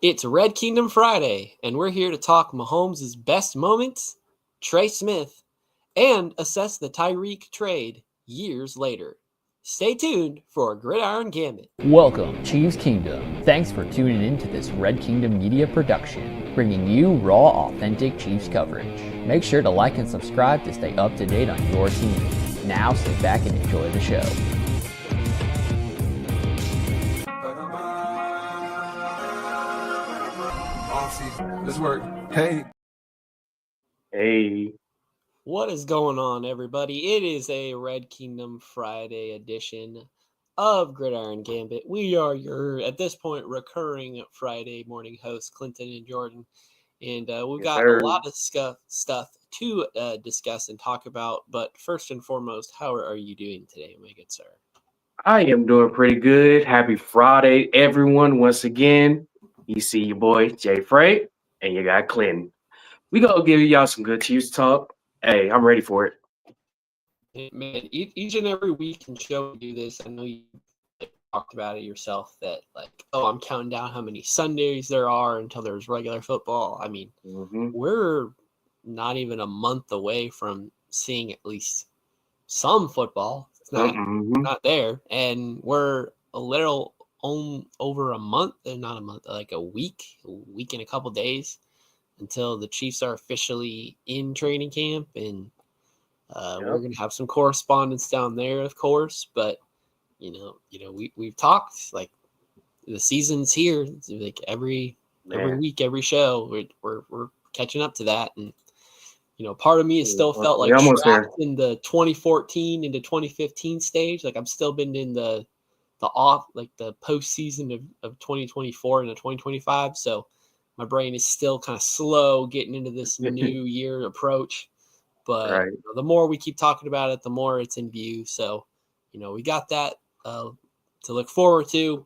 It's Red Kingdom Friday, and we're here to talk Mahomes' best moments, Trey Smith, and assess the Tyreek trade years later. Stay tuned for Gridiron Gambit. Welcome, Chiefs Kingdom. Thanks for tuning in to this Red Kingdom media production, bringing you raw, authentic Chiefs coverage. Make sure to like and subscribe to stay up to date on your team. Now sit back and enjoy the show. Let's work. Hey. What is going on, everybody? It is a Red Kingdom Friday edition of Gridiron Gambit. We are your, at this point, recurring Friday morning hosts, Clinton and Jordan. And we've got a lot of stuff to discuss and talk about. But first and foremost, how are you doing today, my good sir? I am doing pretty good. Happy Friday, everyone. Once again, you see your boy, Jay Frey, and you got Clinton. We gonna give y'all some good Chiefs talk. Hey, I'm ready for it. Man, each and every week and show we do this. I know you talked about it yourself that I'm counting down how many Sundays there are until there's regular football. I mean, we're not even a month away from seeing at least some football. It's not there, and we're a little over a month, not a month, like a week and a couple days until the Chiefs are officially in training camp, and we're gonna have some correspondence down there, of course. But we've talked, like, the season's here. It's like every week, every show, we're catching up to that, and part of me has still felt like trapped in the 2014 into 2015 stage. Like, I'm still been in the postseason of 2024 into 2025. So my brain is still kind of slow getting into this new year approach. But the more we keep talking about it, the more it's in view. So, we got that to look forward to.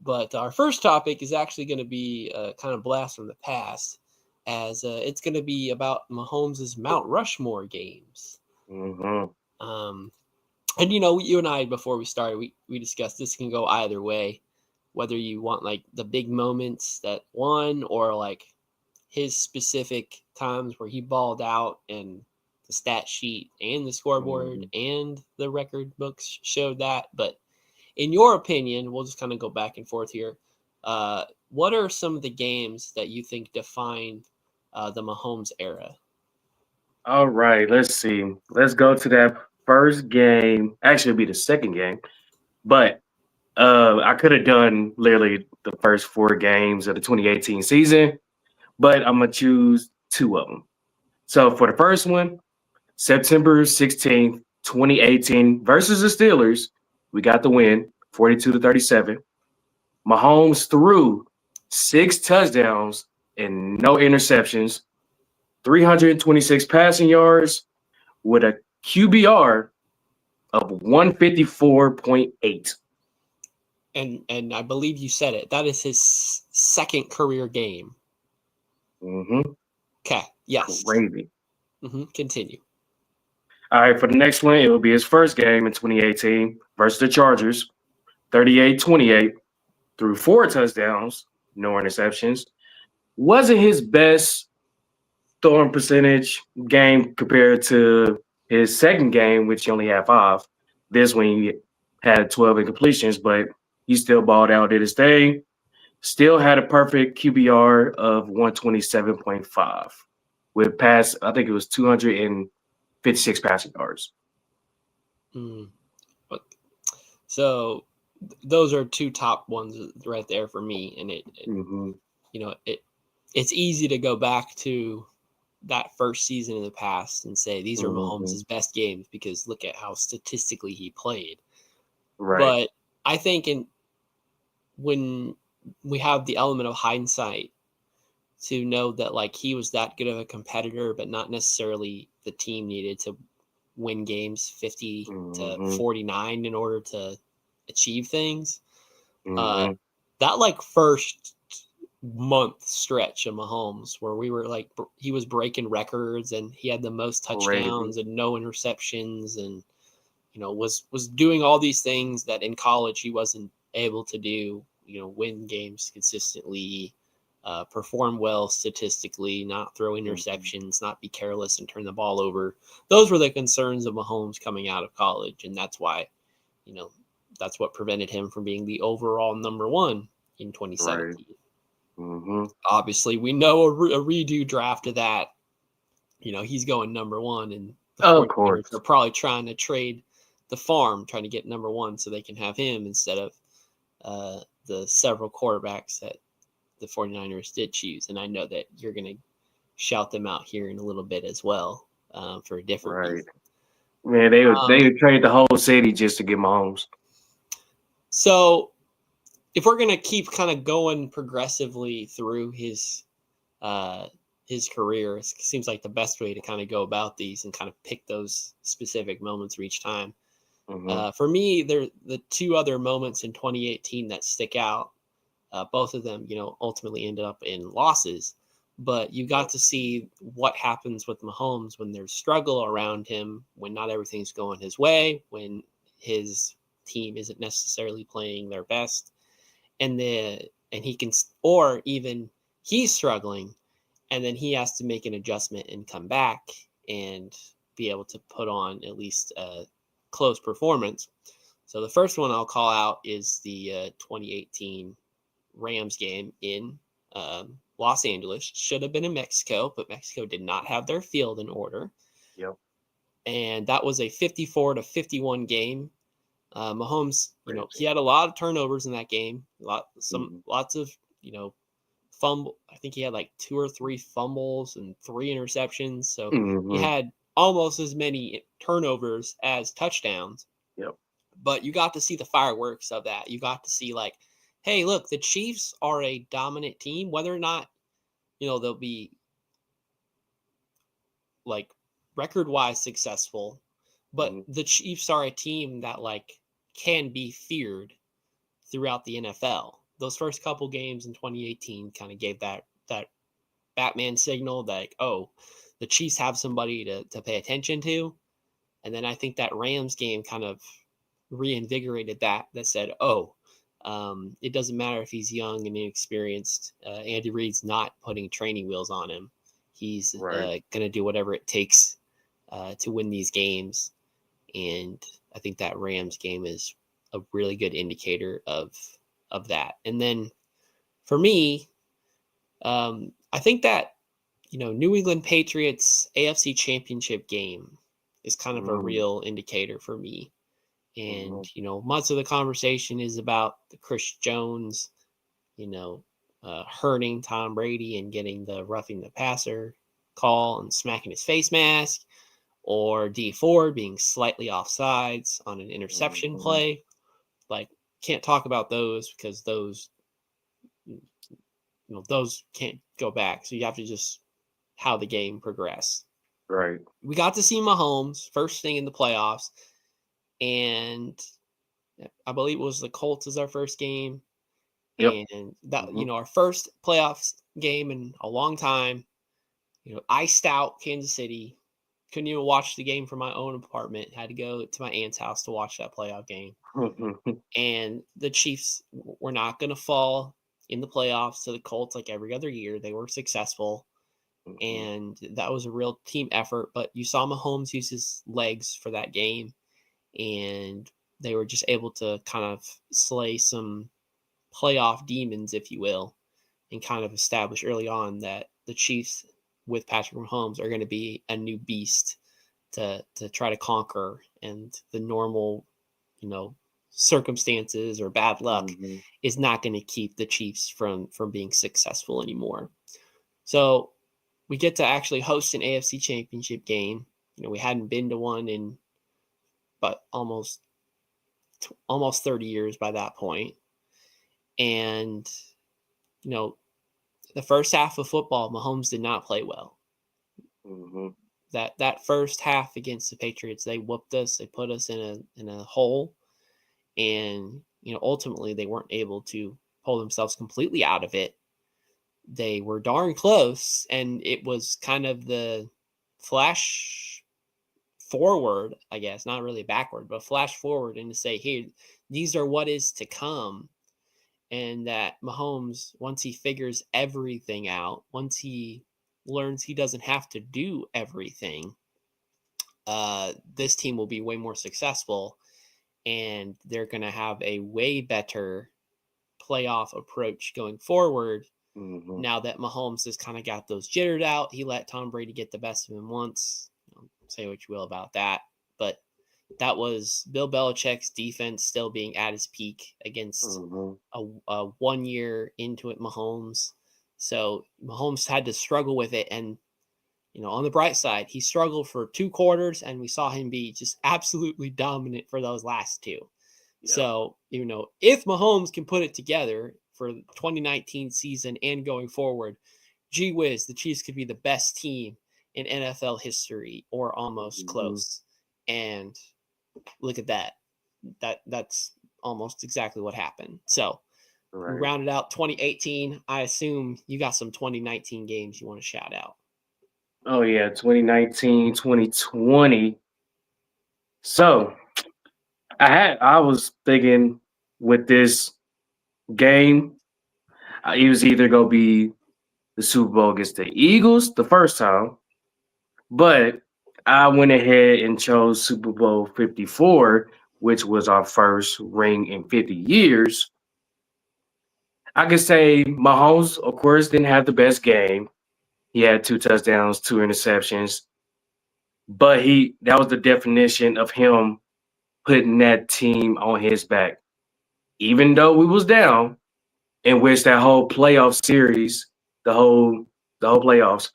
But our first topic is actually going to be kind of blast from the past, as it's going to be about Mahomes' Mount Rushmore games. And, you and I, before we started, we discussed this can go either way, whether you want, like, the big moments that won, or, like, his specific times where he balled out and the stat sheet and the scoreboard and the record books showed that. But in your opinion, we'll just kind of go back and forth here. What are some of the games that you think defined the Mahomes era? All right, let's see. Let's go to that first game. Actually, it'll be the second game. But I could have done literally the first 4 games of the 2018 season, but I'm going to choose 2 of them. So for the first one, September 16th, 2018 versus the Steelers, we got the win, 42-37. Mahomes threw 6 touchdowns and no interceptions, 326 passing yards with a QBR of 154.8. And I believe you said it. That is his second career game. Okay. Yes. Crazy. Continue. All right, for the next one, it will be his first game in 2018 versus the Chargers, 38-28, threw 4 touchdowns, no interceptions. Wasn't his best throwing percentage game compared to his second game, which he only had 5. This one he had 12 incompletions, but he still balled out, did his thing. Still had a perfect QBR of 127.5 with I think it was 256 passing yards. So those are 2 top ones right there for me. And it's easy to go back to that first season in the past and say these are Mahomes' best games because look at how statistically he played. Right. But I think when we have the element of hindsight to know that, like, he was that good of a competitor, but not necessarily the team needed to win games 50 to 49 in order to achieve things. That, like, first month stretch of Mahomes where we were like, he was breaking records and he had the most touchdowns and no interceptions, and was doing all these things that in college he wasn't able to do, win games consistently, perform well statistically, not throw interceptions, not be careless and turn the ball over. Those were the concerns of Mahomes coming out of college, and that's why, that's what prevented him from being the overall number one in 2017. Right. Mm-hmm. Obviously, we know a redo draft of that. He's going number one, and the Of 49ers course. are probably trying to trade the farm, trying to get number one so they can have him instead of the several quarterbacks that the 49ers did choose. And I know that you're going to shout them out here in a little bit as well for a different reason. Man, they would trade the whole city just to get Mahomes. So if we're going to keep kind of going progressively through his career, it seems like the best way to kind of go about these and kind of pick those specific moments for each time. Mm-hmm. For me, the two other moments in 2018 that stick out. Both of them, ultimately ended up in losses, but you got to see what happens with Mahomes when there's struggle around him, when not everything's going his way, when his team isn't necessarily playing their best, and he can, or even he's struggling, and then he has to make an adjustment and come back and be able to put on at least a close performance. So the first one I'll call out is the 2018 Rams game in Los Angeles. Should have been in Mexico, but Mexico did not have their field in order. Yep. And that was a 54-51 game. Mahomes, he had a lot of turnovers in that game. Lots of, fumble. I think he had like 2 or 3 fumbles and 3 interceptions. So he had almost as many turnovers as touchdowns. Yep. But you got to see the fireworks of that. You got to see like, hey, look, the Chiefs are a dominant team, whether or not, they'll be like record-wise successful, but the Chiefs are a team that like can be feared throughout the NFL. Those first couple games in 2018 kind of gave that Batman signal that, like, oh, the Chiefs have somebody to pay attention to. And then I think that Rams game kind of reinvigorated that said, oh, it doesn't matter if he's young and inexperienced. Andy Reid's not putting training wheels on him. He's going to do whatever it takes to win these games. And I think that Rams game is a really good indicator of that. And then for me, I think that, New England Patriots AFC Championship game is kind of a real indicator for me. And, much of the conversation is about the Chris Jones, hurting Tom Brady and getting the roughing the passer call and smacking his face mask, or D Ford being slightly offsides on an interception play. Like, can't talk about those because those can't go back. So you have to just how the game progressed. Right. We got to see Mahomes first thing in the playoffs. And I believe it was the Colts as our first game. Yep. And that, our first playoffs game in a long time, iced out Kansas City. Couldn't even watch the game from my own apartment. Had to go to my aunt's house to watch that playoff game. And the Chiefs were not going to fall in the playoffs to the Colts like every other year. They were successful. And that was a real team effort. But you saw Mahomes use his legs for that game. And they were just able to kind of slay some playoff demons, if you will, and kind of establish early on that the Chiefs with Patrick Mahomes are going to be a new beast to try to conquer, and the normal, circumstances or bad luck is not going to keep the Chiefs from being successful anymore. So we get to actually host an AFC Championship game. We hadn't been to one in but almost 30 years by that point. And, the first half of football, Mahomes did not play well. That first half against the Patriots, they whooped us. They put us in a hole. And, ultimately they weren't able to pull themselves completely out of it. They were darn close. And it was kind of the flash forward, I guess, not really backward, but flash forward and to say, hey, these are what is to come. and that Mahomes, once he figures everything out, once he learns he doesn't have to do everything, this team will be way more successful, and they're going to have a way better playoff approach going forward. Mm-hmm. Now that Mahomes has kind of got those jittered out, he let Tom Brady get the best of him once. Say what you will about that, but that was Bill Belichick's defense still being at its peak against a 1 year into it Mahomes. So Mahomes had to struggle with it. And, on the bright side, he struggled for 2 quarters, and we saw him be just absolutely dominant for those last 2. Yeah. So, if Mahomes can put it together for the 2019 season and going forward, gee whiz, the Chiefs could be the best team in NFL history or almost close. And look at that. That's almost exactly what happened. So we rounded out 2018. I assume you got some 2019 games you want to shout out. Oh, yeah, 2019, 2020. So I was thinking with this game, it was either going to be the Super Bowl against the Eagles the first time, but I went ahead and chose Super Bowl 54, which was our first ring in 50 years. I could say Mahomes, of course, didn't have the best game. He had 2 touchdowns, 2 interceptions, but that was the definition of him putting that team on his back. Even though we was down, in which that whole playoff series, the whole playoffs,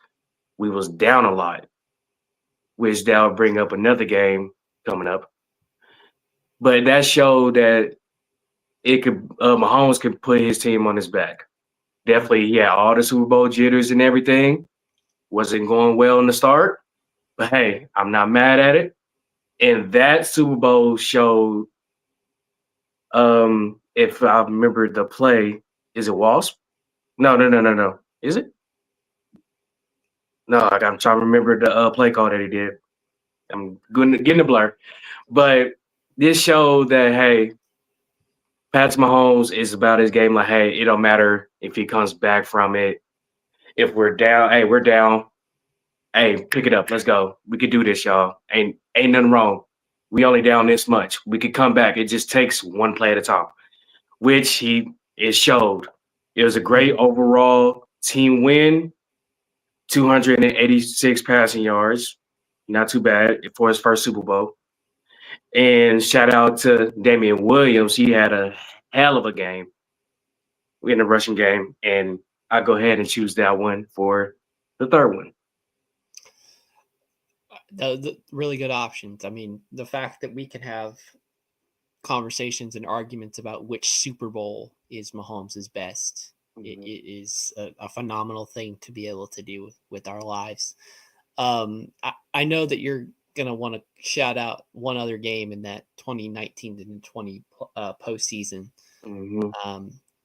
we was down a lot, which that'll bring up another game coming up. But that showed that Mahomes could put his team on his back. Definitely, he had all the Super Bowl jitters and everything. Wasn't going well in the start, but hey, I'm not mad at it. And that Super Bowl showed, if I remember the play, is it Wasp? No. Is it? No, I'm trying to remember the play call that he did. I'm getting a blur. But this showed that, hey, Patrick Mahomes is about his game. Like, hey, it don't matter if he comes back from it. If we're down, hey, we're down. Hey, pick it up. Let's go. We could do this, y'all. Ain't nothing wrong. We only down this much. We could come back. It just takes one play at a time, which it showed. It was a great overall team win. 286 passing yards. Not too bad for his first Super Bowl. And shout out to Damian Williams. He had a hell of a game in the rushing game. And I go ahead and choose that one for the third one. The really good options. I mean, the fact that we can have conversations and arguments about which Super Bowl is Mahomes' best, it is a phenomenal thing to be able to do with our lives. I know that you're going to want to shout out one other game in that 2019 to 20 postseason.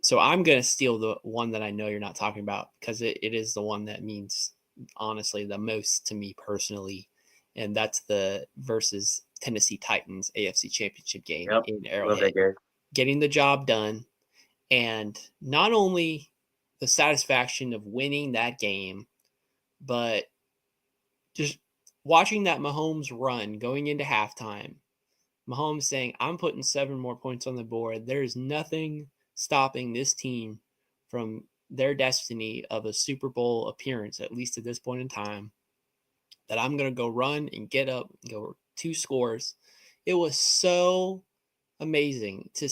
So I'm going to steal the one that I know you're not talking about, because it is the one that means, honestly, the most to me personally. And that's the versus Tennessee Titans AFC Championship game in Arrowhead. Getting the job done. And not only the satisfaction of winning that game, but just watching that Mahomes run going into halftime. Mahomes saying, I'm putting 7 more points on the board. There's nothing stopping this team from their destiny of a Super Bowl appearance, at least at this point in time, that I'm going to go run and get up and go 2 scores. It was so amazing to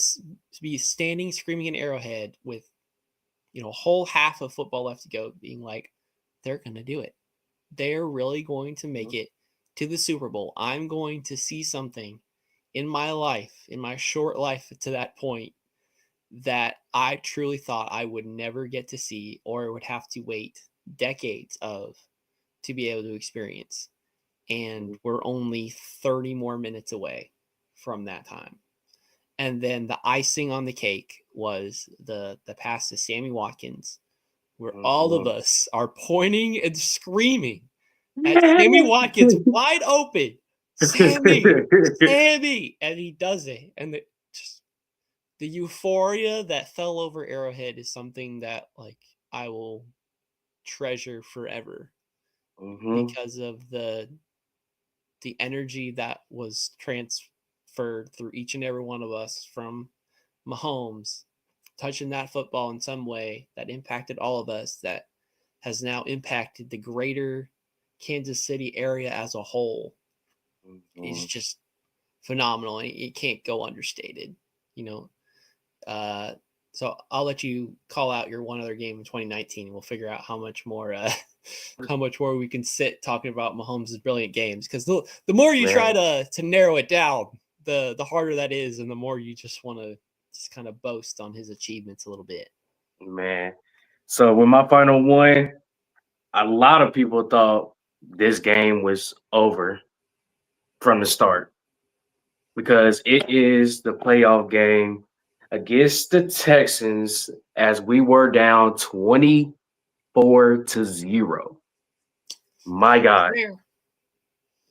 be standing screaming in Arrowhead with, a whole half of football left to go, being like, they're going to do it. They're really going to make it to the Super Bowl. I'm going to see something in my life, in my short life to that point, that I truly thought I would never get to see, or would have to wait decades to be able to experience. And we're only 30 more minutes away from that time. And then the icing on the cake was the pass to Sammy Watkins, where all of us are pointing and screaming at Sammy Watkins, wide open. Sammy, and he does it. And the euphoria that fell over Arrowhead is something that like I will treasure forever because of the energy that was transferred through each and every one of us from Mahomes touching that football in some way that impacted all of us, that has now impacted the greater Kansas City area as a whole. Is just phenomenal. It can't go understated, you know. So I'll let you call out your one other game in 2019, and we'll figure out how much more we can sit talking about Mahomes' brilliant games. Because the more you try to narrow it down, the harder that is, and the more you just want to just kind of boast on his achievements a little bit. Man. So with my final one, a lot of people thought this game was over from the start because it is the playoff game against the Texans as we were down 24-0. My God.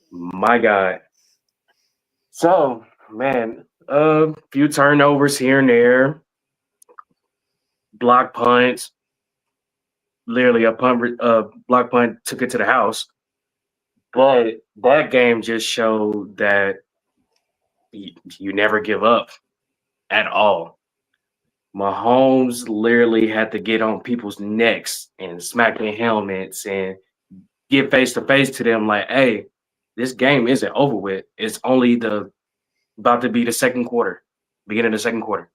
My God. So, man, a few turnovers here and there, block punts, literally a block punt took it to the house. But that game just showed that you never give up at all. Mahomes literally had to get on people's necks and smack their helmets and get face to face to them like, hey, this game isn't over with. It's only about to be the second quarter, beginning of the second quarter.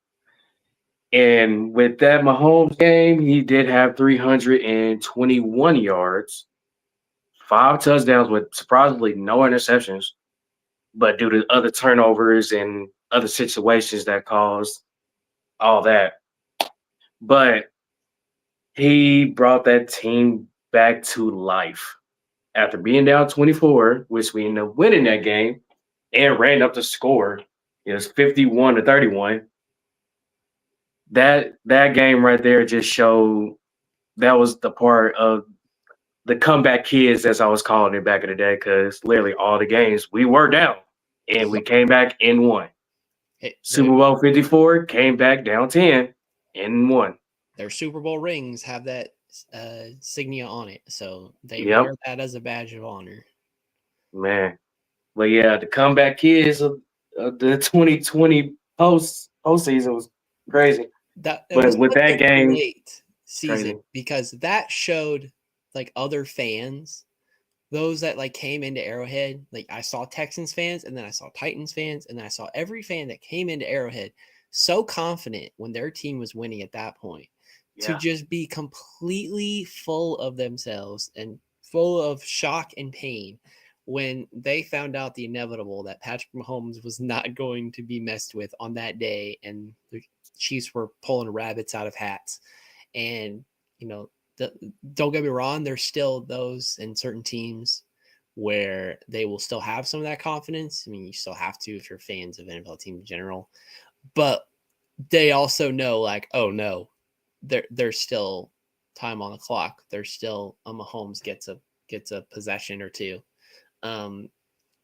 And with that Mahomes game, he did have 321 yards, 5 touchdowns with surprisingly no interceptions, but due to other turnovers and other situations that caused all that. But he brought that team back to life. After being down 24, which we ended up winning that game and ran up the score, it was 51-31. That game right there just showed that was the part of the comeback kids, as I was calling it back in the day, because literally all the games we were down and we came back and won. Super Bowl 54 came back down 10 and won. Their Super Bowl rings have that insignia on it, so they wear that as a badge of honor. Man, but yeah, the comeback kids of the 2020 postseason was crazy. But was with that game, great season because that showed like other fans, those that like came into Arrowhead. Like I saw Texans fans, and then I saw Titans fans, and then I saw every fan that came into Arrowhead so confident when their team was winning at that point to just be completely full of themselves and full of shock and pain when they found out the inevitable that Patrick Mahomes was not going to be messed with on that day, and the Chiefs were pulling rabbits out of hats. And, you know, don't get me wrong, there's still those in certain teams where they will still have some of that confidence. I mean, you still have to if you're fans of NFL teams in general, but they also know like, oh no, there's still time on the clock. There's still a Mahomes gets a possession or two.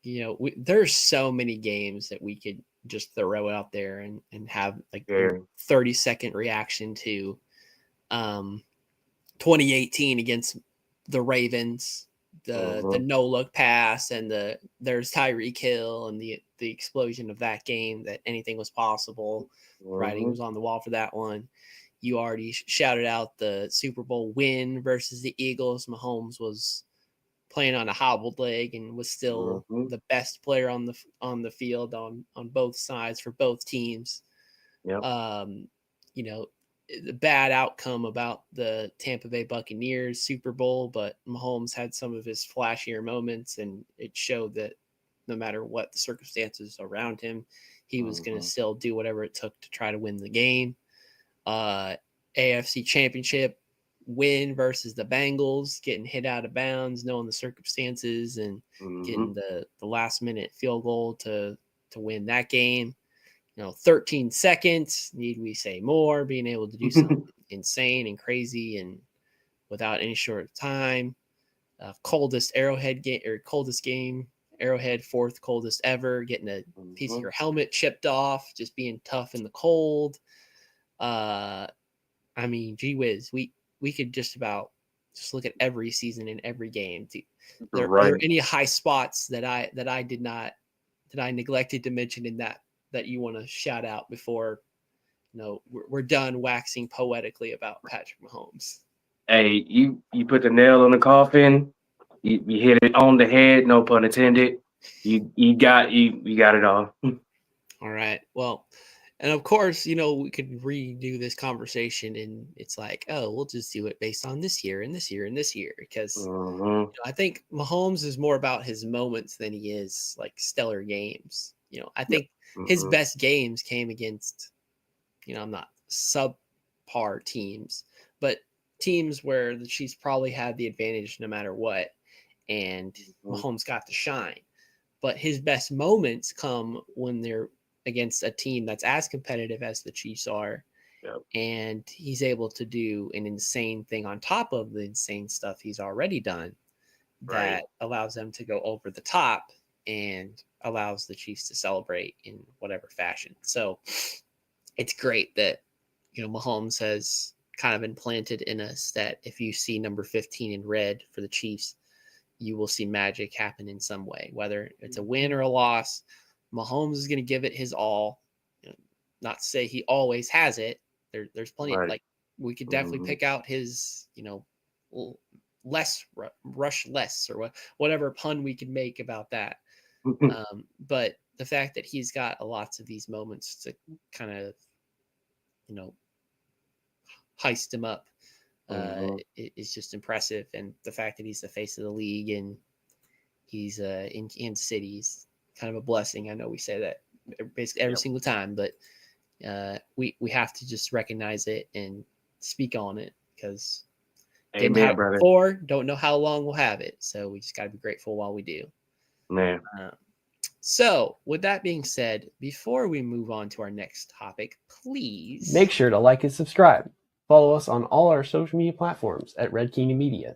You know, there's so many games that we could just throw out there and have like a 30-second reaction to 2018 against the Ravens, the no look pass, and there's Tyreek Hill and the explosion of that game that anything was possible. Writing was on the wall for that one. You already shouted out the Super Bowl win versus the Eagles. Mahomes was playing on a hobbled leg and was still the best player on the field on both sides for both teams. You know, the bad outcome about the Tampa Bay Buccaneers Super Bowl, but Mahomes had some of his flashier moments, and it showed that no matter what the circumstances around him, he was going to still do whatever it took to try to win the game. AFC Championship win versus the Bengals, getting hit out of bounds, knowing the circumstances, and getting the last minute field goal to win that game. You know, 13 seconds, need we say more, being able to do something insane and crazy and without any short time. Coldest Arrowhead game or coldest game Arrowhead, fourth coldest ever, getting a piece of your helmet chipped off, just being tough in the cold. I mean, gee whiz, we could just about just look at every season and every game. Are there any high spots that I neglected to mention in that you want to shout out before we're done waxing poetically about Patrick Mahomes? Hey, you put the nail on the coffin. You hit it on the head. No pun intended. You got it all. All right. Well, and of course, we could redo this conversation, and it's like, oh, we'll just do it based on this year and this year and this year, because I think Mahomes is more about his moments than he is like stellar games. I think his best games came against, I'm not subpar teams, but teams where the Chiefs probably had the advantage no matter what, and Mahomes got to shine. But his best moments come when they're against a team that's as competitive as the Chiefs are, and he's able to do an insane thing on top of the insane stuff he's already done that allows them to go over the top and allows the Chiefs to celebrate in whatever fashion. So it's great that Mahomes has kind of implanted in us that if you see number 15 in red for the Chiefs, you will see magic happen in some way, whether it's a win or a loss. Mahomes is going to give it his all. Not to say he always has it. There's plenty of, like, we could definitely pick out his, less rush less or whatever pun we could make about that. But the fact that he's got lots of these moments to kind of, heist him up is just impressive. And the fact that he's the face of the league and he's in Kansas City is kind of a blessing. I know we say that basically every single time, but we have to just recognize it and speak on it, because didn't have it before, don't know how long we'll have it. So we just got to be grateful while we do. Man. So with that being said, before we move on to our next topic, please make sure to like and subscribe. Follow us on all our social media platforms at Red Kingdom Media.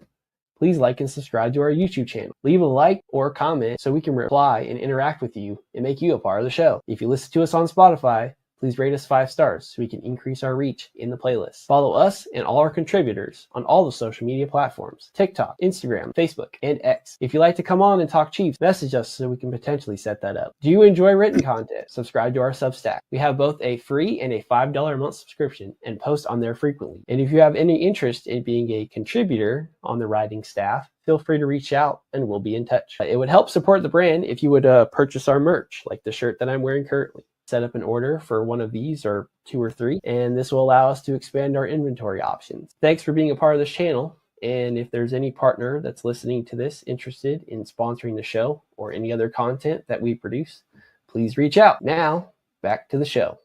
Please like and subscribe to our YouTube channel. Leave a like or comment so we can reply and interact with you and make you a part of the show. If you listen to us on Spotify, please rate us 5 stars so we can increase our reach in the playlist. Follow us and all our contributors on all the social media platforms: TikTok, Instagram, Facebook, and X. If you'd like to come on and talk Chiefs, message us so we can potentially set that up. Do you enjoy written content? Subscribe to our Substack. We have both a free and a $5 a month subscription and post on there frequently. And if you have any interest in being a contributor on the writing staff, feel free to reach out and we'll be in touch. It would help support the brand if you would purchase our merch, like the shirt that I'm wearing currently. Set up an order for one of these or 2 or 3, and this will allow us to expand our inventory options. Thanks for being a part of this channel. And if there's any partner that's listening to this interested in sponsoring the show or any other content that we produce, please reach out. Now, back to the show.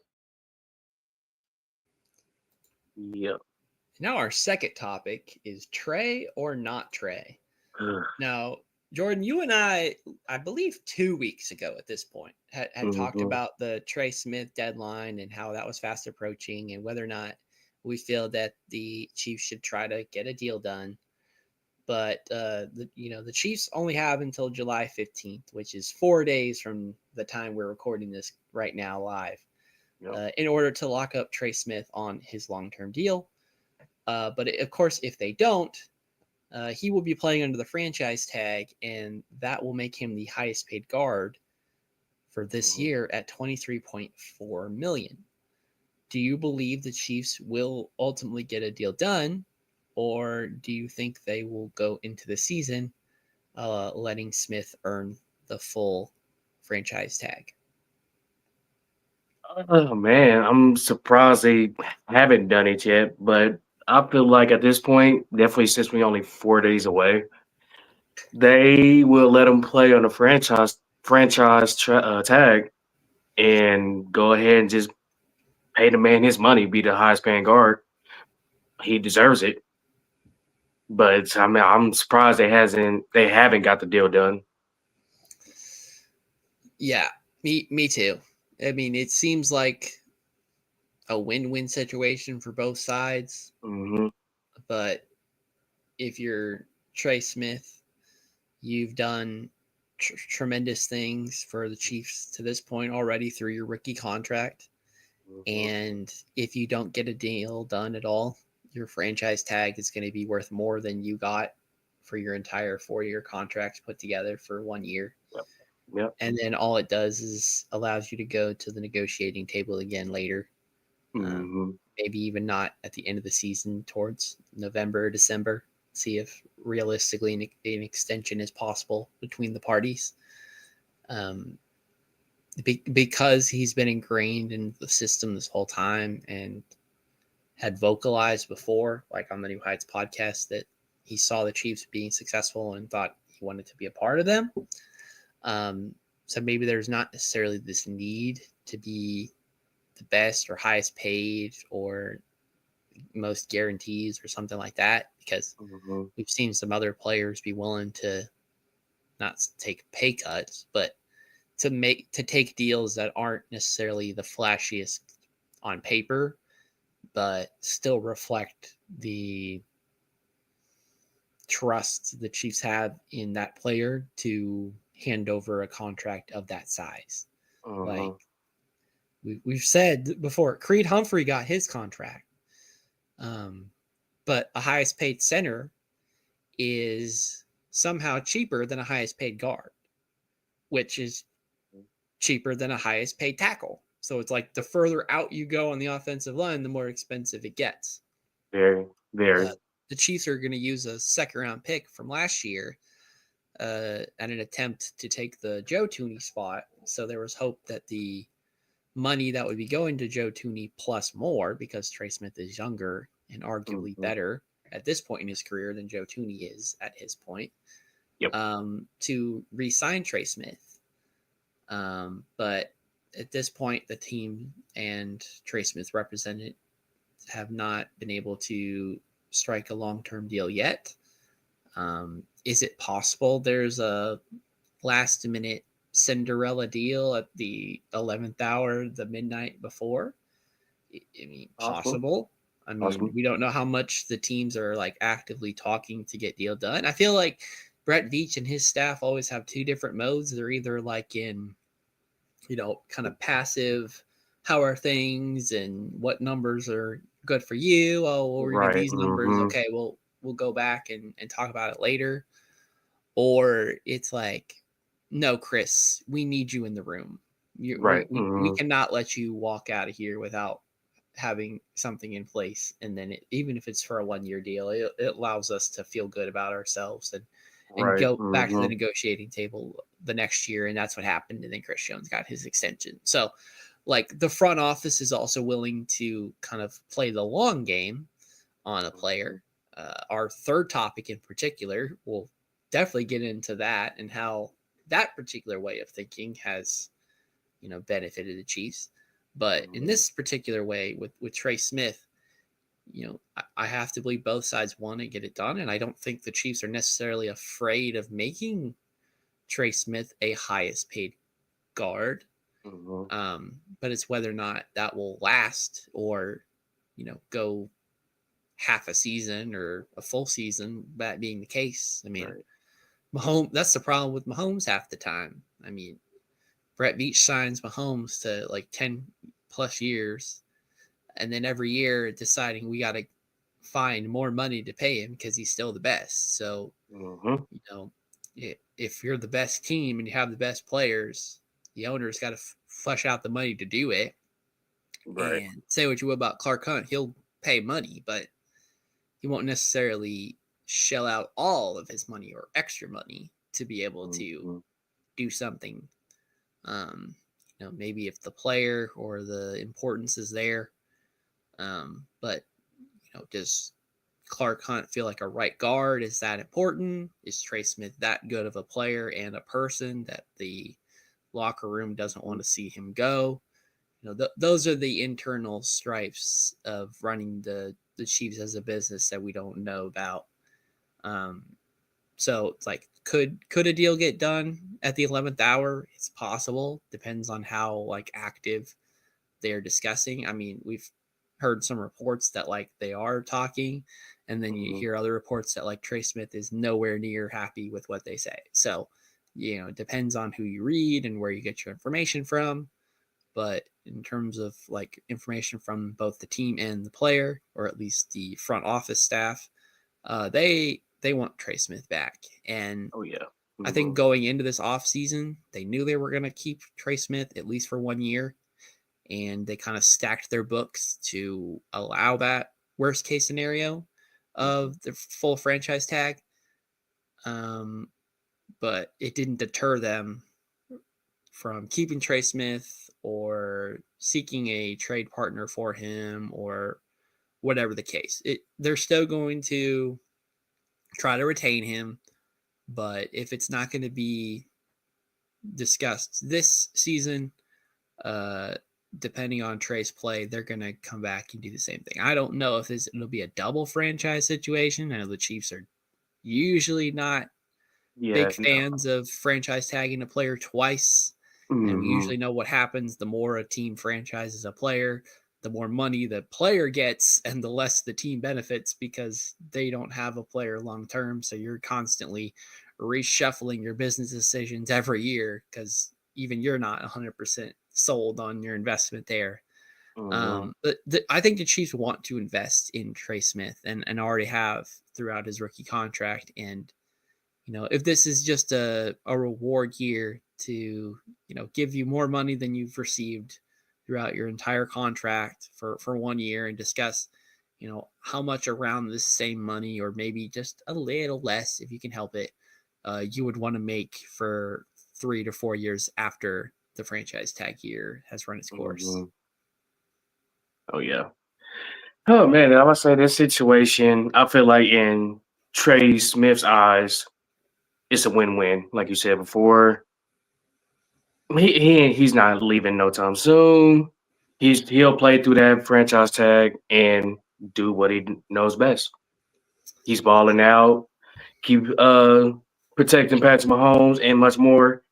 Yep. Now our second topic is Trey or not Trey. Now, Jordan, you and I believe 2 weeks ago at this point, had talked about the Trey Smith deadline and how that was fast approaching and whether or not we feel that the Chiefs should try to get a deal done. But, the Chiefs only have until July 15th, which is 4 days from the time we're recording this right now live, in order to lock up Trey Smith on his long-term deal. But, of course, if they don't, he will be playing under the franchise tag, and that will make him the highest paid guard for this year at $23.4 million. Do you believe the Chiefs will ultimately get a deal done, or do you think they will go into the season letting Smith earn the full franchise tag? Oh man, I'm surprised they haven't done it yet, but I feel like at this point, definitely since we're only 4 days away, they will let him play on the tag and go ahead and just pay the man his money, be the highest paying guard. He deserves it. But I mean, I'm surprised they haven't got the deal done. Yeah, me too. I mean, it seems like a win-win situation for both sides. But if you're Trey Smith, you've done tremendous things for the Chiefs to this point already through your rookie contract. And if you don't get a deal done at all, your franchise tag is going to be worth more than you got for your entire 4-year contract put together for 1 year. Yep. And then all it does is allows you to go to the negotiating table again later. Maybe even not at the end of the season, towards November or December. See if realistically an extension is possible between the parties. Because he's been ingrained in the system this whole time and had vocalized before, like on the New Heights podcast, that he saw the Chiefs being successful and thought he wanted to be a part of them. So maybe there's not necessarily this need to be the best or highest paid or most guarantees or something like that, because we've seen some other players be willing to not take pay cuts, but to take deals that aren't necessarily the flashiest on paper, but still reflect the trust the Chiefs have in that player to hand over a contract of that size. Like we've said before, Creed Humphrey got his contract. But a highest paid center is somehow cheaper than a highest paid guard, which is cheaper than a highest paid tackle. So it's like the further out you go on the offensive line, the more expensive it gets. Very. The Chiefs are going to use a second-round pick from last year at an attempt to take the Joe Tooney spot. So there was hope that the money that would be going to Joe Tooney plus more, because Trey Smith is younger and arguably better at this point in his career than Joe Tooney is at his point, to re-sign Trey Smith. But at this point, the team and Trey Smith represented have not been able to strike a long-term deal yet. Is it possible there's a last-minute Cinderella deal at the 11th hour, the midnight before? I mean, possible. I mean, we don't know how much the teams are like actively talking to get deal done. I feel like Brett Veach and his staff always have two different modes. They're either like in, kind of passive, how are things and what numbers are good for you? Oh, well, we're going to these numbers. Okay, we'll go back and talk about it later. Or it's like, no, Chris, we need you in the room. We cannot let you walk out of here without having something in place. And then even if it's for a 1-year deal, it allows us to feel good about ourselves and go back to the negotiating table the next year. And that's what happened. And then Chris Jones got his extension. So like the front office is also willing to kind of play the long game on a player. Our third topic in particular, we'll definitely get into that and how that particular way of thinking has, benefited the Chiefs. But in this particular way with Trey Smith, I have to believe both sides want to get it done. And I don't think the Chiefs are necessarily afraid of making Trey Smith a highest paid guard. But it's whether or not that will last or, go half a season or a full season, that being the case. I mean, Mahomes, that's the problem with Mahomes half the time. I mean, Brett Veach signs Mahomes to like 10 plus years, and then every year deciding we got to find more money to pay him because he's still the best. So, if you're the best team and you have the best players, the owner's got to flush out the money to do it. And say what you will about Clark Hunt, he'll pay money, but he won't necessarily shell out all of his money or extra money to be able to do something. Maybe if the player or the importance is there. But does Clark Hunt feel like a right guard? Is that important? Is Trey Smith that good of a player and a person that the locker room doesn't want to see him go? Those are the internal stripes of running the Chiefs as a business that we don't know about. So it's like, could a deal get done at the 11th hour? It's possible. Depends on how like active they're discussing. I mean, we've heard some reports that like they are talking, and then you hear other reports that like Trey Smith is nowhere near happy with what they say. So it depends on who you read and where you get your information from. But in terms of like information from both the team and the player, or at least the front office staff, they want Trey Smith back. And Oh yeah. I think going into this offseason, they knew they were going to keep Trey Smith at least for 1 year. And they kind of stacked their books to allow that worst case scenario of the full franchise tag. But it didn't deter them from keeping Trey Smith or seeking a trade partner for him or whatever the case. They're still going to try to retain him, but if it's not going to be discussed this season, depending on Trey's play, they're going to come back and do the same thing. I don't know if it'll be a double franchise situation. I know the Chiefs are usually not big fans of franchise tagging a player twice. And we usually know what happens. The more a team franchises a player, the more money the player gets and the less the team benefits because they don't have a player long term. So you're constantly reshuffling your business decisions every year because even you're not 100% sold on your investment there. But I think the Chiefs want to invest in Trey Smith and already have throughout his rookie contract. And, if this is just a reward year to, give you more money than you've received throughout your entire contract for 1 year and discuss, how much around this same money or maybe just a little less if you can help it, you would want to make for 3 to 4 years after the franchise tag year has run its course. Oh yeah. Oh man, I would say this situation, I feel like in Trey Smith's eyes, it's a win-win. Like you said before, he's not leaving no time soon. He'll play through that franchise tag and do what he knows best. He's balling out, keep protecting Patrick Mahomes and much more.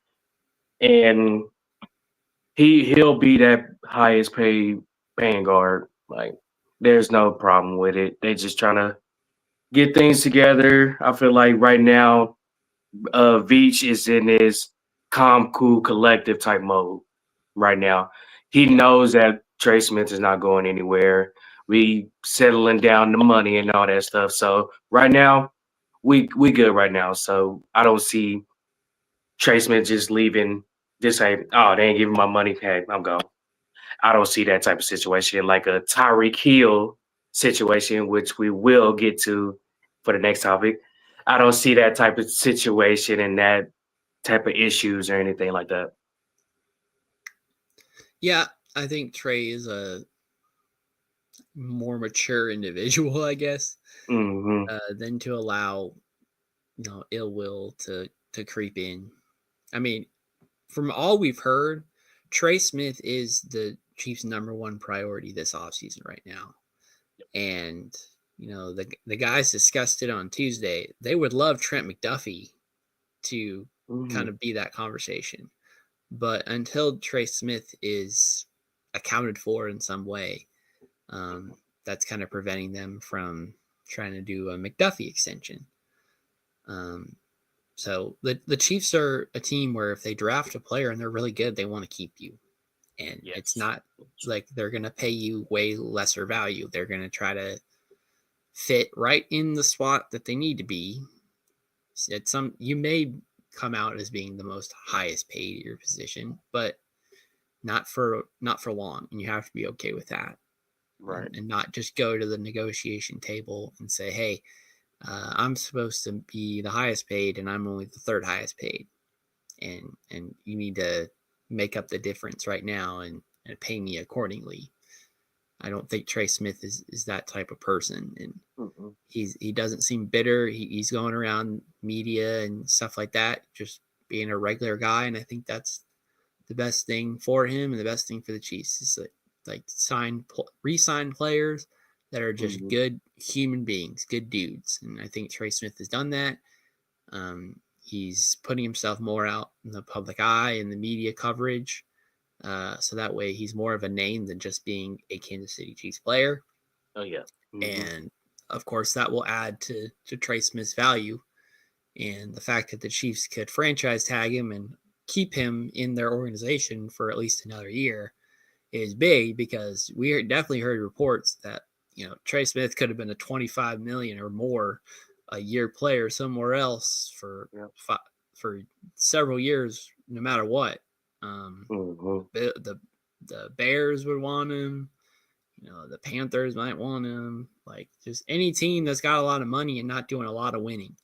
And he'll be that highest paid Vanguard. Like, there's no problem with it. They just trying to get things together. I feel like right now, Veach is in his calm, cool, collective type mode right now. He knows that Trey Smith is not going anywhere. We settling down the money and all that stuff. So right now, we good right now. So I don't see Trey Smith just leaving. Just say, oh, they ain't giving my money. Hey, I'm gone. I don't see that type of situation like a Tyreek Hill situation, which we will get to for the next topic. I don't see that type of situation and that type of issues or anything like that. Yeah, I think Trey is a more mature individual, I guess, than to allow, ill will to creep in. I mean, from all we've heard, Trey Smith is the Chiefs' number one priority this offseason right now. And, the guys discussed it on Tuesday. They would love Trent McDuffie to kind of be that conversation. But until Trey Smith is accounted for in some way, that's kind of preventing them from trying to do a McDuffie extension. So the Chiefs are a team where if they draft a player and they're really good, they want to keep you. And it's not like they're going to pay you way lesser value. They're going to try to fit right in the spot that they need to be. You may come out as being the most highest paid at your position, but not for long. And you have to be okay with that. Right. And not just go to the negotiation table and say, hey, I'm supposed to be the highest paid and I'm only the third highest paid. And you need to make up the difference right now and pay me accordingly. I don't think Trey Smith is that type of person. And he doesn't seem bitter. He's going around media and stuff like that, just being a regular guy. And I think that's the best thing for him and the best thing for the Chiefs is like re-sign players that are just good human beings, good dudes. And I think Trey Smith has done that. He's putting himself more out in the public eye and the media coverage. So that way he's more of a name than just being a Kansas City Chiefs player. Oh, yeah. And of course that will add to Trey Smith's value. And the fact that the Chiefs could franchise tag him and keep him in their organization for at least another year is big, because we definitely heard reports that, Trey Smith could have been a $25 million or more a year player somewhere else for several years, no matter what. The Bears would want him. The Panthers might want him. Like, just any team that's got a lot of money and not doing a lot of winning.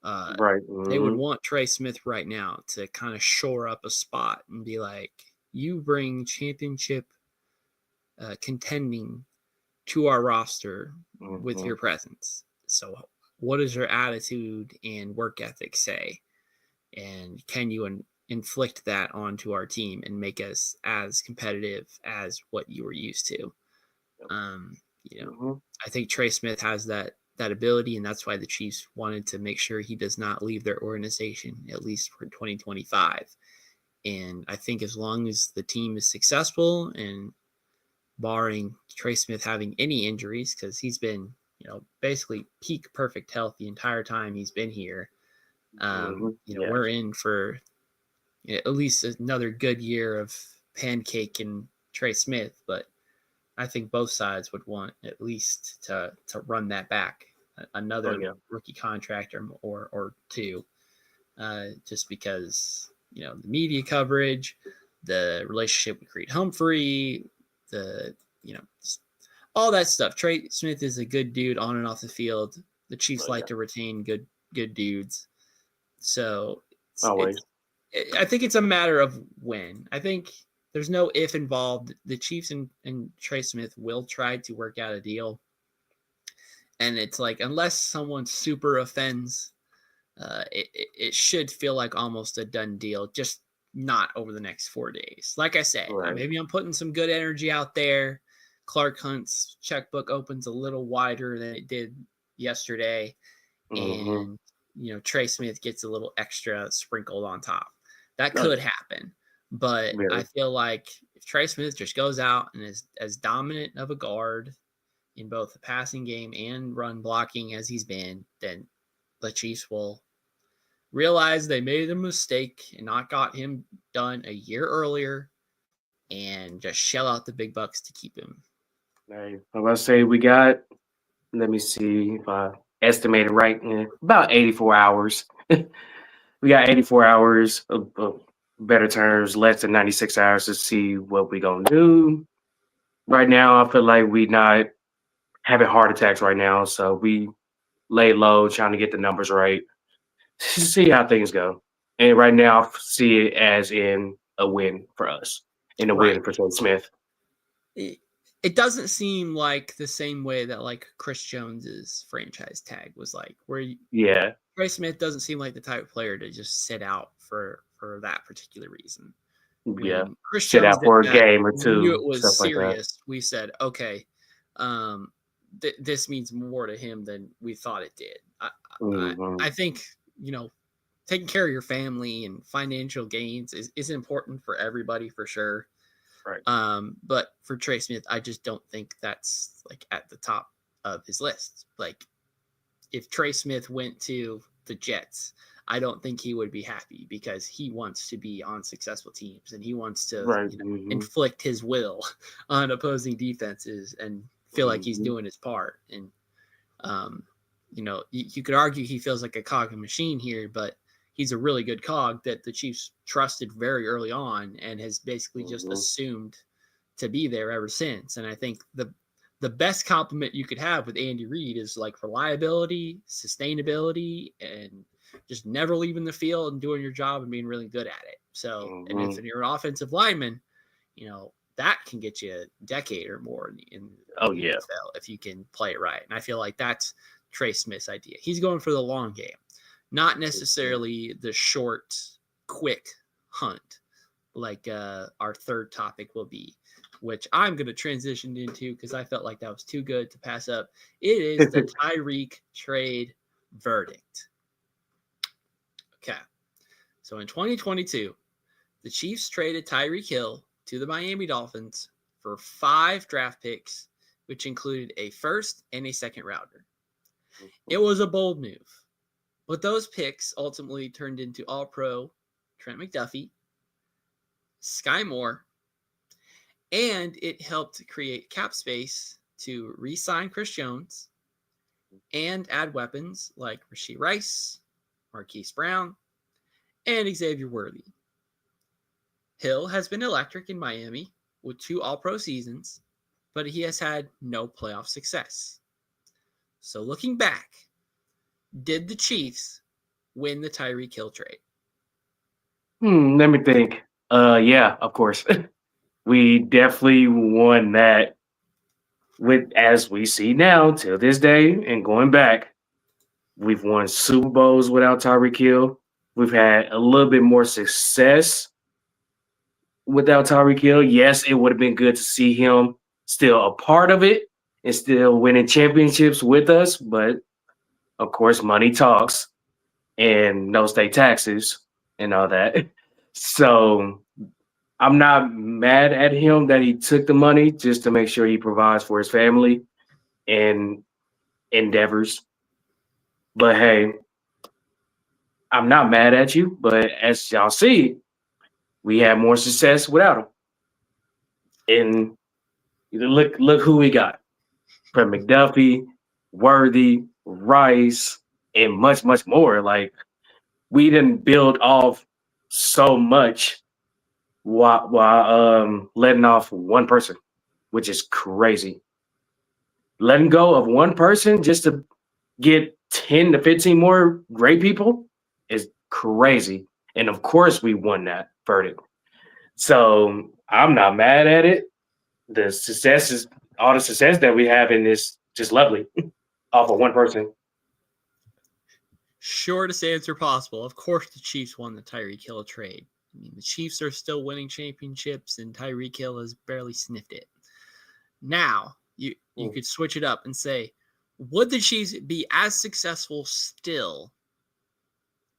They would want Trey Smith right now to kind of shore up a spot and be like, you bring championship contending to our roster with your presence. So what does your attitude and work ethic say? And can you inflict that onto our team and make us as competitive as what you were used to? I think Trey Smith has that ability, and that's why the Chiefs wanted to make sure he does not leave their organization, at least for 2025. And I think as long as the team is successful, and barring Trey Smith having any injuries, because he's been, basically peak perfect health the entire time he's been here, we're in for at least another good year of pancake and Trey Smith. But I think both sides would want at least to run that back, another rookie contract or two, just because, the media coverage, the relationship with Creed Humphrey, all that stuff. Trey Smith is a good dude on and off the field. The Chiefs like to retain good dudes. So I think it's a matter of when. I think there's no if involved. The Chiefs and Trey Smith will try to work out a deal. And it's like, unless someone super offends, it should feel like almost a done deal, just not over the next 4 days. Like I said, maybe I'm putting some good energy out there. Clark Hunt's checkbook opens a little wider than it did yesterday. And, Trey Smith gets a little extra sprinkled on top. That could happen. But I feel like if Trey Smith just goes out and is as dominant of a guard in both the passing game and run blocking as he's been, then the Chiefs will realize they made a mistake and not got him done a year earlier and just shell out the big bucks to keep him. I'm going to say we got, let me see if I estimated right, about 84 hours. We got 84 hours of better terms, less than 96 hours to see what we're going to do. Right now, I feel like we not having heart attacks right now, so we lay low, trying to get the numbers right, see how things go. And right now, I see it as in a win for us, and a win for Trey Smith. It doesn't seem like the same way that like Chris Jones's franchise tag was like, where Trey Smith doesn't seem like the type of player to just sit out for that particular reason. When Chris sit Jones out for a game or two. Knew it was serious. Like we said, okay, this means more to him than we thought it did. I think, taking care of your family and financial gains is important for everybody, for sure. Right. But for Trey Smith, I just don't think that's like at the top of his list. Like, if Trey Smith went to the Jets, I don't think he would be happy, because he wants to be on successful teams and he wants to inflict his will on opposing defenses and feel like he's doing his part. And, you could argue he feels like a cog in a machine here, but he's a really good cog that the Chiefs trusted very early on and has basically just assumed to be there ever since. And I think the best compliment you could have with Andy Reid is like reliability, sustainability, and just never leaving the field and doing your job and being really good at it. So, and if you're an offensive lineman, that can get you a decade or more in the NFL if you can play it right. And I feel like that's Trey Smith's idea. He's going for the long game, not necessarily the short, quick hunt like our third topic will be, which I'm going to transition into because I felt like that was too good to pass up. It is the Tyreek trade verdict. Okay. So in 2022, the Chiefs traded Tyreek Hill to the Miami Dolphins for 5 draft picks, which included a first and a second rounder. It was a bold move. But those picks ultimately turned into All-Pro Trent McDuffie, Skyy Moore, and it helped create cap space to re-sign Chris Jones and add weapons like Rashee Rice, Marquise Brown, and Xavier Worthy. Hill has been electric in Miami with 2 All-Pro seasons, but he has had no playoff success. So looking back, did the Chiefs win the Tyreek Hill trade? Let me think. Yeah, of course. We definitely won that with, as we see now till this day and going back, we've won Super Bowls without Tyreek Hill. We've had a little bit more success without Tyreek Hill. Yes, it would have been good to see him still a part of it and still winning championships with us. But of course, money talks and no state taxes and all that. So I'm not mad at him that he took the money just to make sure he provides for his family and endeavors. But hey, I'm not mad at you. But as y'all see, we had more success without him. And look who we got. Trent McDuffie, Worthy, Rice, and much, much more. Like, we didn't build off so much while letting off one person, which is crazy. Letting go of one person just to get 10 to 15 more great people is crazy. And of course we won that verdict. So I'm not mad at it. The success is all the success that we have in this just lovely off of one person. Shortest answer possible. Of course the Chiefs won the Tyreek Hill trade. I mean, the Chiefs are still winning championships, and Tyreek Hill has barely sniffed it. Now, you could switch it up and say, would the Chiefs be as successful still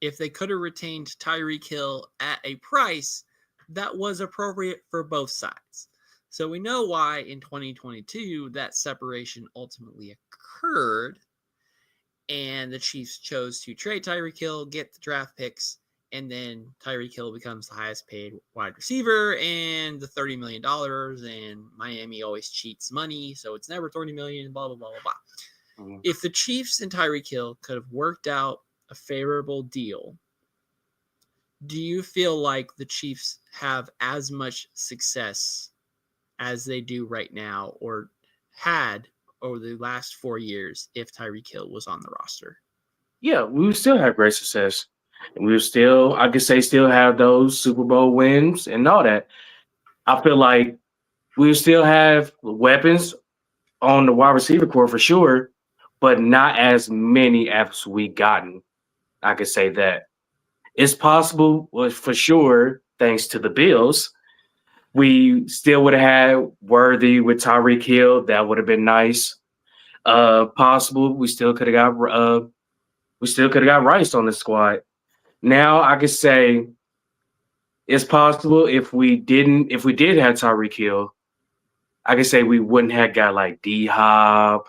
if they could have retained Tyreek Hill at a price that was appropriate for both sides? So we know why in 2022 that separation ultimately occurred, and the Chiefs chose to trade Tyreek Hill, get the draft picks, and then Tyreek Hill becomes the highest paid wide receiver and the $30 million, and Miami always cheats money, so it's never $30 million, blah, blah, blah, blah, blah. If the Chiefs and Tyreek Hill could have worked out a favorable deal, do you feel like the Chiefs have as much success as they do right now or had over the last 4 years if Tyreek Hill was on the roster? Yeah, we would still have great success. And we would still, I could say, still have those Super Bowl wins and all that. I feel like we would still have weapons on the wide receiver core for sure, but not as many as we gotten. I could say that. It's possible, for sure, thanks to the Bills. We still would have had Worthy with Tyreek Hill. That would have been nice. Possible we still could have got Rice on the squad. Now I could say it's possible if we did have Tyreek Hill, I could say we wouldn't have got like D-Hop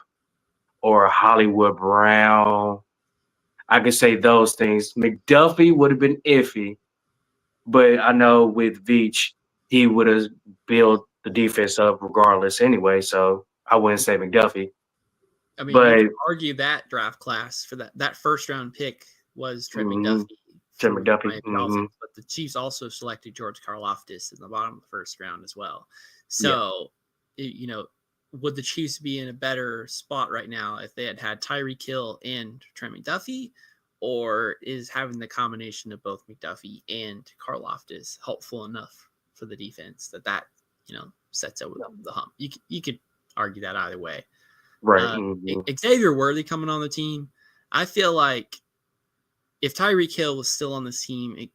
or Hollywood Brown. I could say those things. McDuffie would have been iffy, but I know with Veach, he would have built the defense up regardless anyway, so I wouldn't say McDuffie. I mean, you could argue that draft class for that first round pick was Trent McDuffie. Trent McDuffie. But the Chiefs also selected George Karlaftis in the bottom of the first round as well. So, would the Chiefs be in a better spot right now if they had Tyreek Hill and Trent McDuffie, or is having the combination of both McDuffie and Karlaftis helpful enough for the defense that sets over the hump? You could argue that either way. Right. Xavier Worthy coming on the team, I feel like if Tyreek Hill was still on this team,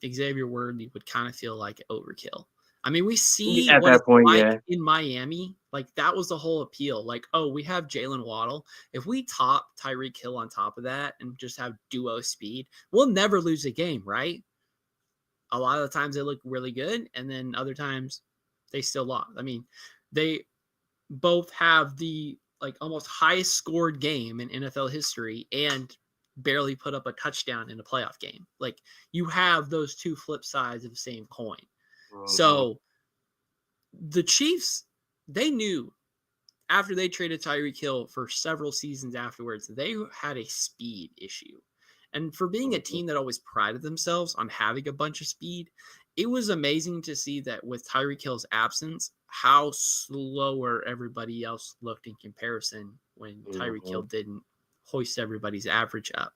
Xavier Worthy would kind of feel like overkill. I mean, we see at that point, in Miami, like that was the whole appeal. Like, oh, we have Jalen Waddle. If we top Tyreek Hill on top of that and just have duo speed, we'll never lose a game, right? A lot of the times they look really good, and then other times they still lost. I mean, they both have the almost highest scored game in NFL history and barely put up a touchdown in a playoff game. Like, you have those two flip sides of the same coin. So the Chiefs, they knew after they traded Tyreek Hill for several seasons afterwards, they had a speed issue. And for being a team that always prided themselves on having a bunch of speed, it was amazing to see that with Tyreek Hill's absence, how slower everybody else looked in comparison when Tyreek Hill didn't hoist everybody's average up.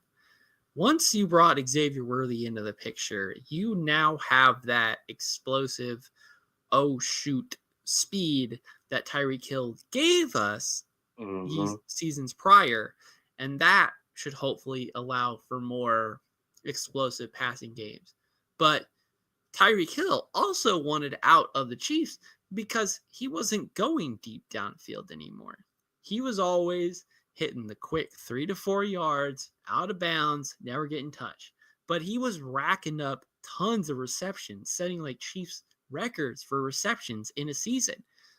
Once you brought Xavier Worthy into the picture, you now have that explosive, oh shoot, speed that Tyreek Hill gave us these seasons prior, and that should hopefully allow for more explosive passing games. But Tyreek Hill also wanted out of the Chiefs because he wasn't going deep downfield anymore. He was always hitting the quick 3 to 4 yards out of bounds, never getting touched. But he was racking up tons of receptions, setting like Chiefs records for receptions in a season.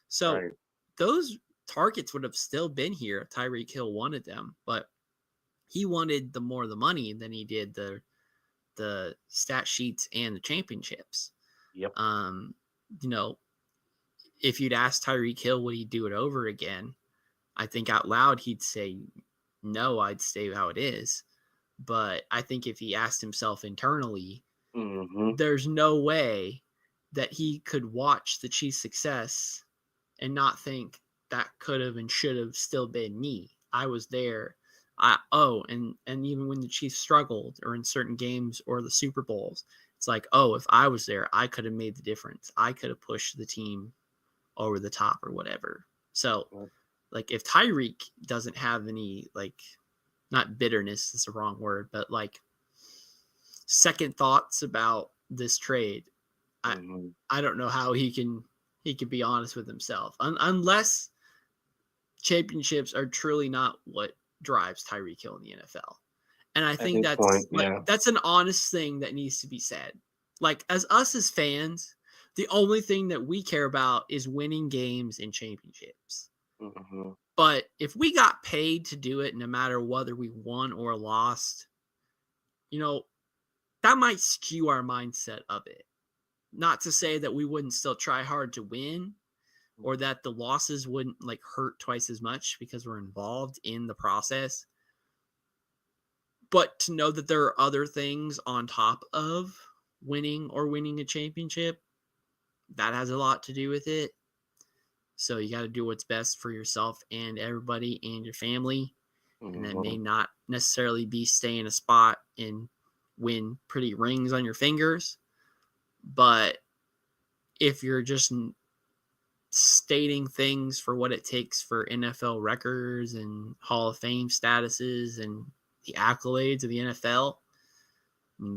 So those targets would have still been here if Tyreek Hill wanted them, but he wanted the more the money than he did the stat sheets and the championships. Yep. You know, if you'd ask Tyreek Hill, would he do it over again? I think out loud he'd say, no, I'd stay how it is. But I think if he asked himself internally, there's no way that he could watch the Chiefs' success and not think that could have and should have still been me. I was there. And even when the Chiefs struggled or in certain games or the Super Bowls, it's like, oh, if I was there, I could have made the difference. I could have pushed the team over the top or whatever. So, like, if Tyreek doesn't have any, like, not bitterness is the wrong word, but like second thoughts about this trade, I don't know how he can be honest with himself unless championships are truly not what drives Tyreek Hill in the NFL. And I think that's an honest thing that needs to be said. Like, as fans, the only thing that we care about is winning games and championships. But if we got paid to do it, no matter whether we won or lost, you know, that might skew our mindset of it. Not to say that we wouldn't still try hard to win, or that the losses wouldn't like hurt twice as much because we're involved in the process. But to know that there are other things on top of winning a championship, that has a lot to do with it. So you got to do what's best for yourself and everybody and your family. And that may not necessarily be stay in a spot and win pretty rings on your fingers. But if you're just stating things for what it takes for NFL records and Hall of Fame statuses and the accolades of the NFL,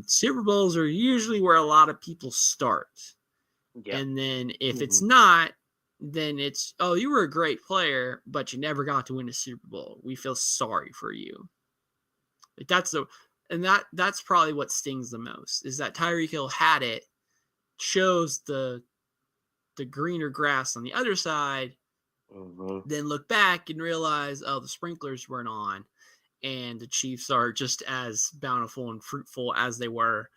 Super Bowls are usually where a lot of people start. And then if it's not, then it's, oh, you were a great player, but you never got to win a Super Bowl. We feel sorry for you. Like, that's probably what stings the most, is that Tyreek Hill had it, chose the greener grass on the other side, then look back and realize, oh, the sprinklers weren't on, and the Chiefs are just as bountiful and fruitful as they were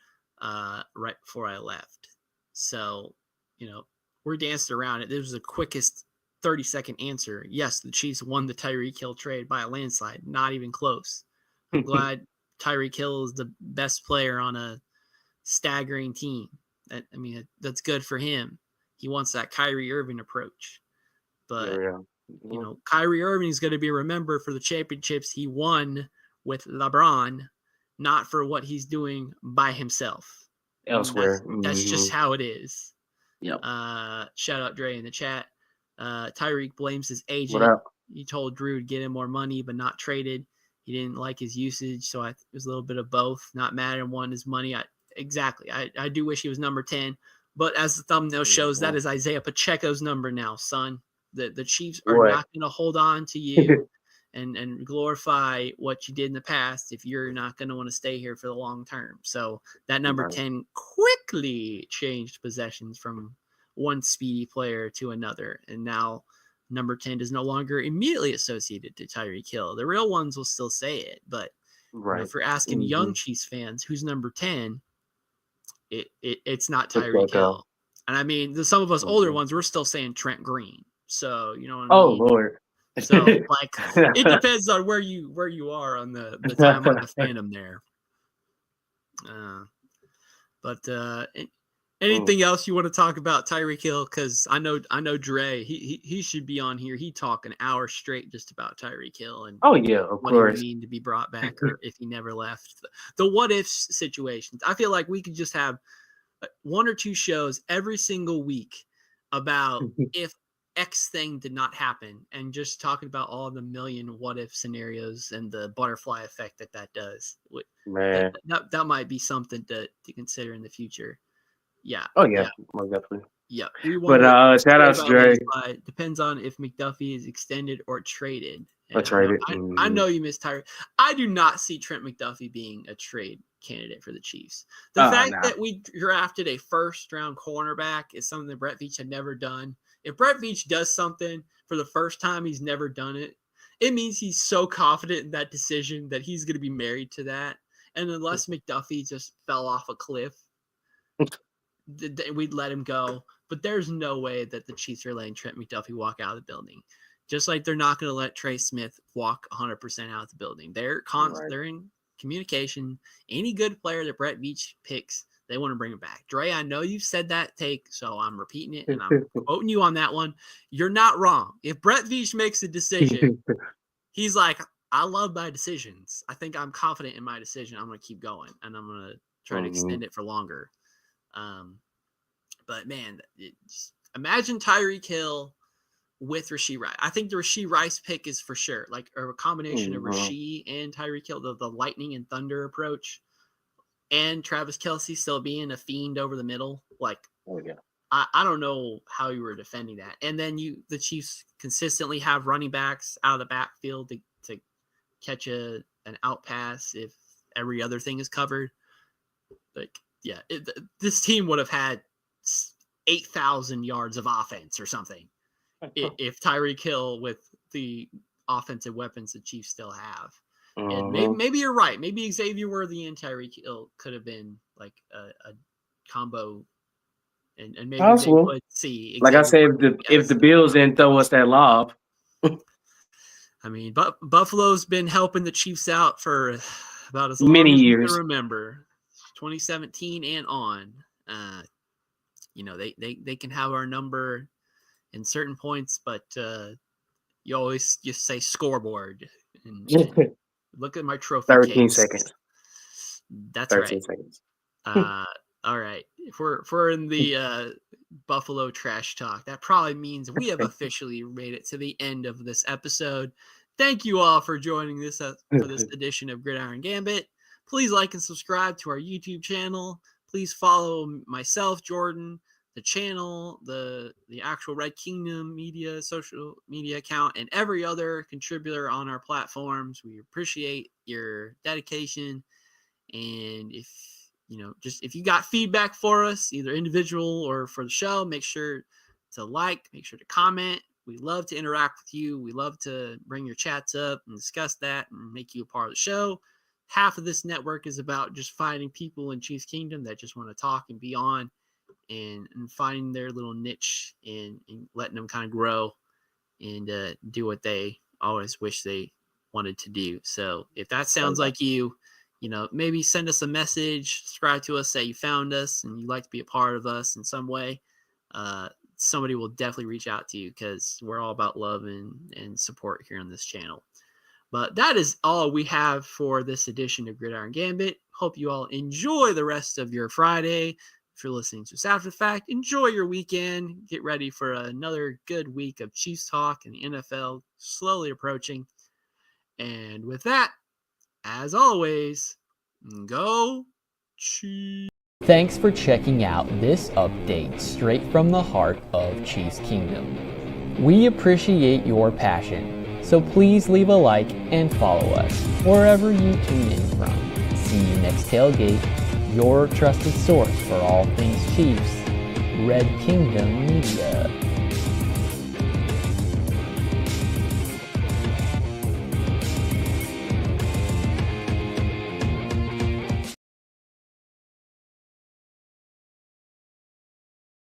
right before I left. So, you know, we're dancing around it. This was the quickest 30-second answer. Yes, the Chiefs won the Tyreek Hill trade by a landslide. Not even close. I'm glad Tyreek Hill is the best player on a staggering team. That's good for him. He wants that Kyrie Irving approach. But, you know, Kyrie Irving is going to be remembered for the championships he won with LeBron, not for what he's doing by himself. Elsewhere. That's just how it is. Yep. Shout out Dre in the chat. Tyreek blames his agent. What up? He told Drew to get him more money, but not traded. He didn't like his usage, so it was a little bit of both. Not mad and wanted his money. I do wish he was number 10, but as the thumbnail shows, that is Isaiah Pacheco's number now, son. The Chiefs are not going to hold on to you and glorify what you did in the past if you're not going to want to stay here for the long term. So that number 10 quickly changed possessions from one speedy player to another. And now number 10 is no longer immediately associated to Tyreek Hill. The real ones will still say it, but Right. If you're asking young Chiefs fans who's number 10, it's not Tyreek Hill. And I mean, some of us older ones, we're still saying Trent Green. So you know what I mean? Oh Lord. So like, it depends on where you are on the timeline of fandom there. But anything else you want to talk about Tyreek Hill? Because I know Dre, he should be on here. He talk an hour straight just about Tyreek Hill and oh yeah, of what course. he would mean to be brought back or if he never left. The what if situations. I feel like we could just have 1 or 2 shows every single week about if X thing did not happen, and just talking about all the million what if scenarios and the butterfly effect that does. Man. That might be something to consider in the future. Yeah. Oh yeah, most definitely. Yeah. But shout out to Dre. Depends on if McDuffie is extended or traded. I know you miss Tyreek. I do not see Trent McDuffie being a trade candidate for the Chiefs. The fact that we drafted a first-round cornerback is something that Brett Veach had never done. If Brett Veach does something for the first time, he's never done it. It means he's so confident in that decision that he's going to be married to that. And unless McDuffie just fell off a cliff, we'd let him go. But there's no way that the Chiefs are letting Trent McDuffie walk out of the building. Just like they're not going to let Trey Smith walk 100% out of the building. They're in communication. Any good player that Brett Veach picks, they want to bring him back. Dre, I know you've said that take, so I'm repeating it, and I'm quoting you on that one. You're not wrong. If Brett Veach makes a decision, he's like, I love my decisions. I think I'm confident in my decision. I'm going to keep going, and I'm going to try to extend it for longer. But, man, imagine Tyreek Hill with Rashee Rice. I think the Rashee Rice pick is for sure, like a combination of Rashee and Tyreek Hill, the lightning and thunder approach. And Travis Kelce still being a fiend over the middle. Like, I don't know how you were defending that. And then the Chiefs consistently have running backs out of the backfield to catch an out pass if every other thing is covered. Like, yeah, this team would have had 8,000 yards of offense or something if Tyreek Hill with the offensive weapons the Chiefs still have. And maybe you're right. Maybe Xavier Worthy and Tyreek Hill could have been like a combo, and maybe possible. They would see. Like I said, if the Bills didn't throw us that lob. I mean, but Buffalo's been helping the Chiefs out for about as long many as years. You can remember, 2017 and on. They can have our number in certain points, but you always just say scoreboard and look at my trophy. 13 seconds. That's 13 seconds. All right. If we're in the Buffalo trash talk, that probably means we have officially made it to the end of this episode. Thank you all for joining this for this edition of Gridiron Gambit. Please like and subscribe to our YouTube channel. Please follow myself, Jordan, the channel, the actual Red Kingdom media, social media account, and every other contributor on our platforms. We appreciate your dedication. And if you got feedback for us, either individual or for the show, make sure to make sure to comment. We love to interact with you. We love to bring your chats up and discuss that and make you a part of the show. Half of this network is about just finding people in Chiefs Kingdom that just want to talk and be on and finding their little niche and letting them kind of grow and do what they always wish they wanted to do. So if that sounds like you, maybe send us a message, subscribe to us, say you found us and you'd like to be a part of us in some way. Somebody will definitely reach out to you because we're all about love and support here on this channel. But that is all we have for this edition of Gridiron Gambit. Hope you all enjoy the rest of your Friday. If you're listening to us after the fact, enjoy your weekend. Get ready for another good week of Chiefs talk and the NFL slowly approaching. And with that, as always, go Chiefs. Thanks for checking out this update straight from the heart of Chiefs Kingdom. We appreciate your passion, so please leave a like and follow us wherever you tune in from. See you next tailgate, your trusted source for all things Chiefs, Red Kingdom Media.